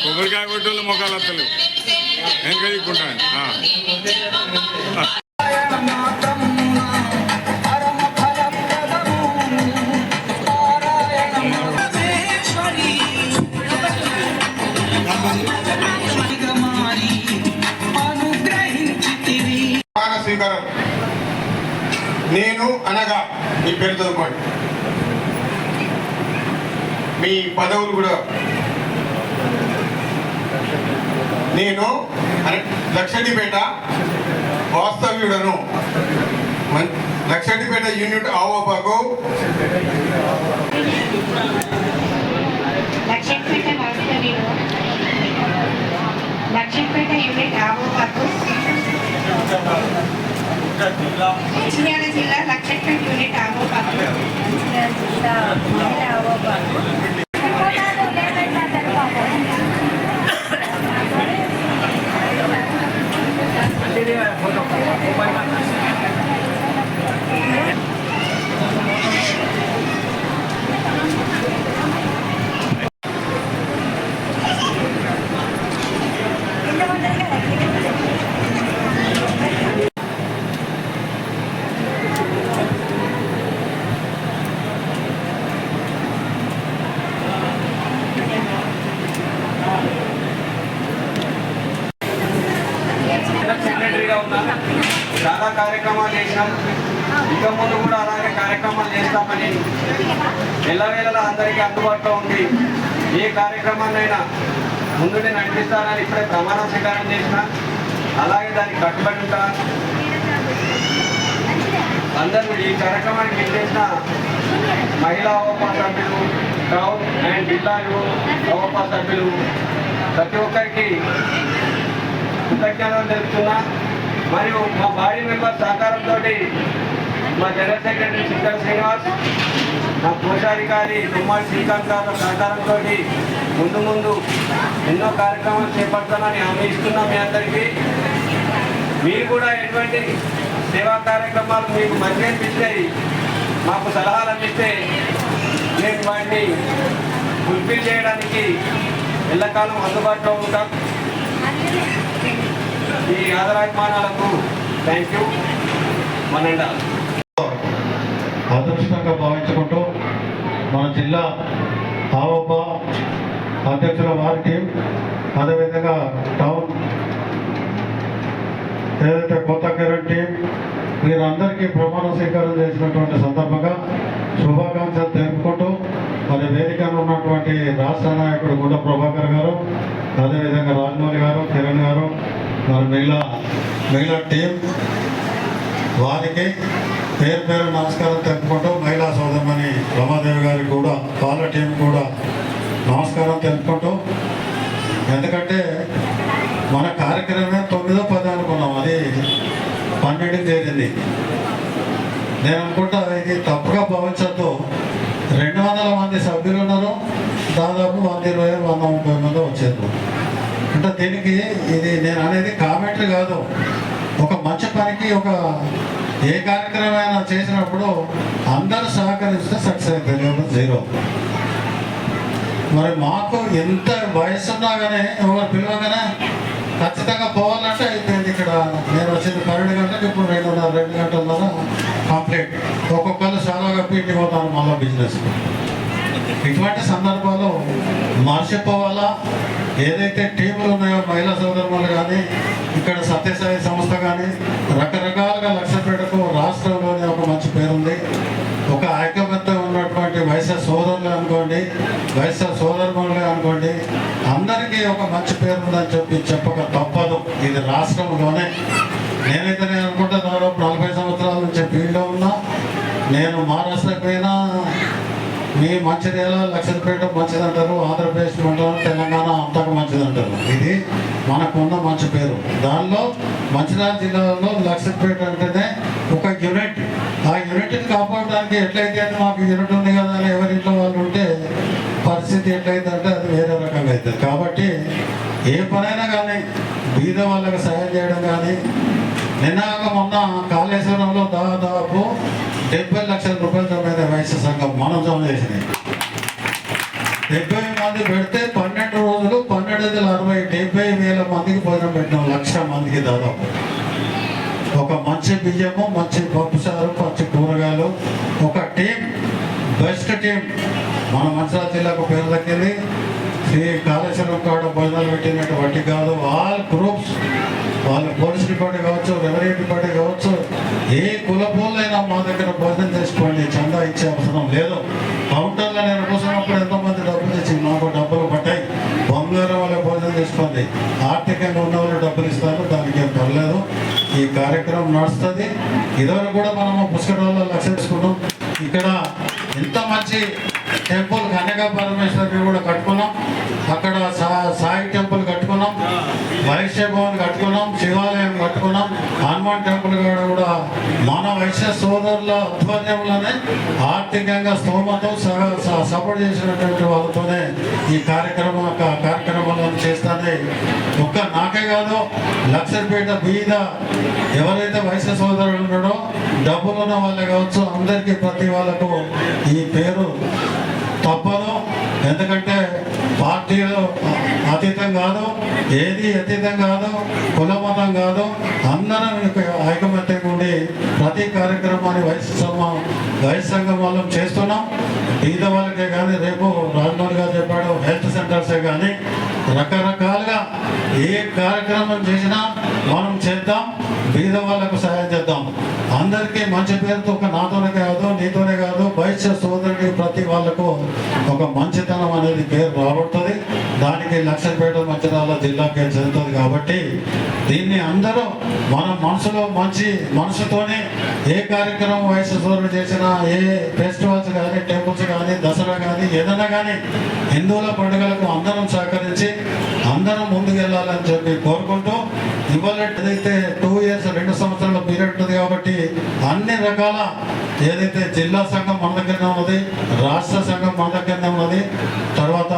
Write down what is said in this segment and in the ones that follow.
కొబ్బరికాయ కొట్టోళ్ళు మొక్కలు వస్తలేవు వెనకదిక్కుంటాను. స్వీకారం. నేను అనగా మీ పేరు చదువుకోండి, మీ పదవులు కూడా. నేను లక్షడిపేట వాస్తవ్యుడను, లక్షడిపేట యూనిట్ ఆవోపాకు లక్షపేట యూనిట్ ఆవోపాకు మంచిర్యాల జిల్లా లక్షపేట యూనిట్ ఆవోపాకు చాలా కార్యక్రమాలు చేసినాం. ఇక ముందు కూడా అలాగే కార్యక్రమాలు చేస్తామని ఎల్లవేళలా అందరికీ అందుబాటులో ఉండి ఏ కార్యక్రమాన్నైనా ముందునే నడిపిస్తానని ఇప్పుడే ప్రమాణ స్వీకారం చేసిన, అలాగే దానికి కట్టుబడి ఉంటా. అందరూ ఈ కార్యక్రమానికి విచ్చేసిన మహిళా అవపా సభ్యులు, టౌన్ అండ్ జిల్లా అవపా సభ్యులు ప్రతి ఒక్కరికి కృతజ్ఞతలు తెలుపుతున్నా. మరియు మా బాడీ మెంబర్ సహకారంతో మా జనరల్ సెక్రటరీ శంకర్ శ్రీనివాస్, మా కోశాధికారి తుమ్మడి శ్రీకాంత్ గారి సహకారంతో ముందు ఎన్నో కార్యక్రమాలు చేపడతానని హామీ ఇస్తున్నాం. మీ అందరికీ మీరు కూడా ఎటువంటి సేవా కార్యక్రమాలు మీకు మంచిగా అనిపిస్తాయి, మాకు సలహాలు అందిస్తే మేము వాటిని ఫుల్ఫిల్ చేయడానికి ఎల్లకాలం అందుబాటులో ఉంటాం. ఈ ఆదరాభిమానాలకు థ్యాంక్ యూ. మనండా అదృష్టంగా భావించుకుంటూ మన జిల్లా ఆవప అధ్యక్షుల వారికి, అదేవిధంగా టౌన్ ఏదైతే కొత్త కిరణ్ టీం వీరందరికీ ప్రమాణ స్వీకారం చేసినటువంటి సందర్భంగా శుభాకాంక్షలు తెలుపుకుంటూ మరి వేదికలో ఉన్నటువంటి రాష్ట్ర నాయకుడు గుండ ప్రభాకర్ గారు, అదేవిధంగా రాజమౌళి గారు, కిరణ్ గారు, మరి మహిళా టీం వారికి పేరు పేరు నమస్కారం తెలుపుకుంటూ మహిళా సోదరుమణి రమాదేవి గారికి కూడా వాళ్ళ టీం కూడా నమస్కారం తెలుపుకుంటూ, ఎందుకంటే మన కార్యక్రమమే 9-10 అనుకున్నాం, అది 12కి చేరింది. నేను అనుకుంటా ఇది తప్పుగా భావించద్దు. 200 మంది సభ్యులు ఉన్నారు, దాదాపు 120-130 మంది వచ్చారు. అంటే దీనికి ఇది నేను అనేది కామెంటరీ కాదు, ఒక మంచి పనికి ఒక ఏ కార్యక్రమం అయినా చేసినప్పుడు అందరూ సహకరిస్తే సక్సెస్ అవుతుంది, జీరో. మరి మాకు ఎంత వయసు ఉన్నా కానీ ఎవరు పిలవగానే ఖచ్చితంగా పోవాలంటే అయిపోయింది. ఇక్కడ నేను వచ్చింది 12 గంటలకు, ఇప్పుడు 2 గంటల కంప్లీట్. ఒక్కొక్కరు చాలా కప్పి పోతాను మళ్ళీ బిజినెస్. ఇటువంటి సందర్భాల్లో మర్చిపోవాలా. ఏదైతే టీములు ఉన్నాయో మహిళా సోదరులు కానీ, ఇక్కడ సత్యసాయి సంస్థ కానీ, రకరకాలుగా లక్షపేటకు రాష్ట్రంలోనే ఒక మంచి పేరుంది. ఒక ఐకమత్యం ఉన్నటువంటి వైఎస్ఆర్ సోదరులు అనుకోండి, వైఎస్ఆర్ సోదరులు అనుకోండి, అందరికీ ఒక మంచి పేరు ఉందని చెప్పక తప్పదు. ఇది రాష్ట్రంలోనే. నేనైతే అనుకుంటా దాదాపు 40 సంవత్సరాల నుంచి ఫీల్డ్లో ఉన్నా. నేను మహారాష్ట్రకు పోయినా మీ మంచిర్యాల లక్షపేట మంచిదంటారు, ఆంధ్రప్రదేశ్ అంటారు, తెలంగాణ అంతకు మంచిదంటారు. ఇది మనకున్న మంచి పేరు. దానిలో మంచిర్యాల జిల్లాలో లక్షపేట అంటేనే ఒక యూనిట్. ఆ యూనిట్ని కాపాడడానికి ఎట్లయితే మాకు యూనిట్ ఉంది కదా అని ఎవరింట్లో వాళ్ళు ఉంటే పరిస్థితి ఎట్లయితే అంటే అది వేరే రకంగా అవుతుంది. కాబట్టి ఏ పనైనా కానీ బీద వాళ్ళకి సహాయం చేయడం కానీ, మొన్న కాళేశ్వరంలో దాదాపు 70 లక్షల రూపాయల మీద వైశ్య సంఘం మనం జమ చేసినాయి. 70 మంది పెడితే 12 రోజులు 12,60 70,000 మందికి భోజనం పెట్టినాం, 1,00,000 మందికి దాదాపు. ఒక మంచి బియ్యము, మంచి పప్పు చారు, మంచి కూరగాయలు, ఒక టీం, బెస్ట్ టీం. మన మంచిర్యాల జిల్లాకు పేరు దక్కింది. శ్రీ కాళేశ్వరం కాడ భోజనాలు పెట్టినట్టు వట్టి కాదు, ఆల్ గ్రూప్స్, వాళ్ళు పోలీస్ డిపార్ట్మెంట్ కావచ్చు, రెవెన్యూ డిపార్ట్మెంట్ కావచ్చు, ఏ కులపోలైనా మా దగ్గర భోజనం చేసుకోండి, చందా ఇచ్చే అవసరం లేదు. కౌంటర్లో నేను కూర్చున్నప్పుడు ఎంతోమంది డబ్బులు తెచ్చి మాకు డబ్బులు పట్టాయి, బంగారం వాళ్ళ భోజనం చేసుకోండి, ఆర్థికంగా ఉన్న వాళ్ళు డబ్బులు ఇస్తారు, దానికి ఏం పర్లేదు. ఈ కార్యక్రమం నడుస్తుంది. ఇదివరకు కూడా మనము పుష్కరాల్లో లక్ష్యం తీసుకున్నాం. ఇక్కడ ఇంత మంచి టెంపుల్ కన్యకా పరమేశ్వరి కూడా కట్టుకున్నాం, అక్కడ సాయి టెంపుల్ కట్టుకున్నాం, వైశ్య భవన్ కట్టుకున్నాం, శివాలయం కట్టుకున్నాం, హనుమాన్ టెంపుల్ కూడా మన వైశ్య సోదరుల ఆధ్వర్యంలోనే ఆర్థికంగా స్తోమతో సపోర్ట్ చేసినటువంటి వాళ్ళతోనే ఈ కార్యక్రమాలను చేస్తానే. ఒక్క నాకే కాదు, లక్షపేట బీద ఎవరైతే వైశ్య సోదరులు ఉన్నాడో డబ్బులు ఉన్న వాళ్ళే కావచ్చు, అందరికీ ప్రతి వాళ్ళకు ఈ పేరు తప్పదు. ఎందుకంటే పార్టీలు అతీతం కాదు, ఏది అతీతం కాదు, కుల మతం కాదు, అందరం ఐకమత్యంగా ఉండి ప్రతి కార్యక్రమాన్ని వైశ్య సంఘం వాళ్ళం చేస్తున్నాం. బీద వాళ్ళకే కానీ, రేపు రాజమౌళి గారు చెప్పాడు, హెల్త్ సెంటర్సే కానీ రకరకాలుగా ఏ కార్యక్రమం చేసినా మనం చేద్దాం, బీద వాళ్ళకు సహాయం చేద్దాం. అందరికీ మంచి పేరుతో, ఒక నాతోనే కాదు, నీతోనే కాదు, వైశ్య సోదరుడి ప్రతి వాళ్ళకు ఒక మంచితనం అనేది పేరు రాబడుతుంది. దానికి లక్షపేట మంచిర్యాల జిల్లాకే చెందుతుంది. కాబట్టి దీన్ని అందరూ మన మనసులో మంచి మనసుతోనే ఏ కార్యక్రమం వైశ్య సోదరుడు చేసినా, ఏ ఫెస్టివల్స్ కానీ, టెంపుల్స్ కానీ, దసరా కానీ, ఏదైనా కానీ హిందువుల పండుగలకు అందరం సహకరించి అందరం ముందుకు వెళ్ళాలని చెప్పి కోరుకుంటూ, ఇవాళ ఏదైతే 2 years 2 సంవత్సరాల పీరియడ్ ఉంటుంది కాబట్టి అన్ని రకాల ఏదైతే జిల్లా సంఘం మన దగ్గరనే ఉన్నది, రాష్ట్ర సంఘం మన దగ్గరనే ఉన్నది, తర్వాత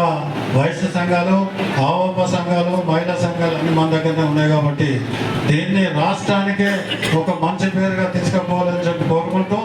వైశ్య సంఘాలు, ఆవోప సంఘాలు, మహిళా సంఘాలు అన్ని మన దగ్గరనే ఉన్నాయి. కాబట్టి దీన్ని రాష్ట్రానికే ఒక మంచి పేరుగా తీసుకుపోవాలని చెప్పి కోరుకుంటూ